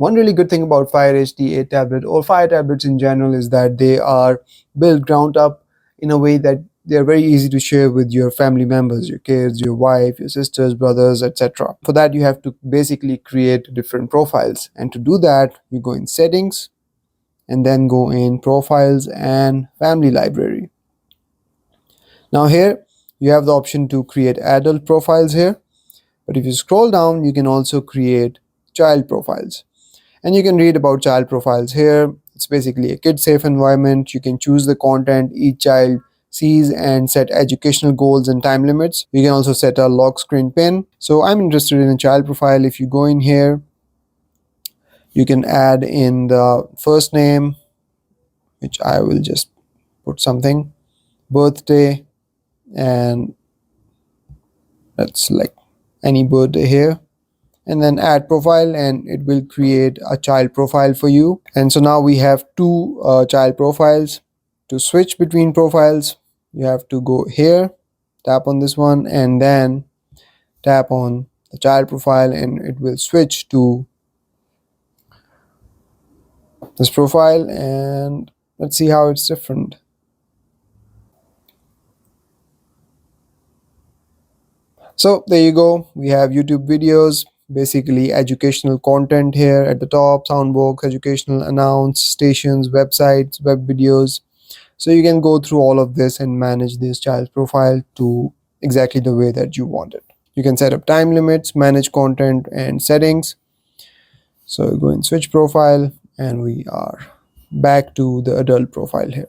One really good thing about Fire HD 8 tablet or Fire tablets in general is that they are built ground up in a way that they are very easy to share with your family members, your kids, your wife, your sisters, brothers, etc. For that, you have to basically create different profiles. And to do that, you go in settings and then go in profiles and family library. Now here you have the option to create adult profiles here, but if you scroll down, you can also create child profiles. And you can read about child profiles here. It's basically a kid safe environment. You can choose the content each child sees and set educational goals and time limits. You can also set a lock screen pin. So I'm interested in a child profile. If you go in here, you can add in the first name, which I will just put something, birthday, and let's select any birthday here, and then add profile, and it will create a child profile for you. And so now we have two child profiles. To switch between profiles, you have to go here, tap on this one, and then tap on the child profile, and it will switch to this profile. And let's see how it's different. So there you go. We have YouTube videos, basically educational content here at the top, soundbox, educational announce, stations, websites, web videos. So you can go through all of this and manage this child's profile to exactly the way that you want it. You can set up time limits, manage content and settings. So go in switch profile, and we are back to the adult profile here.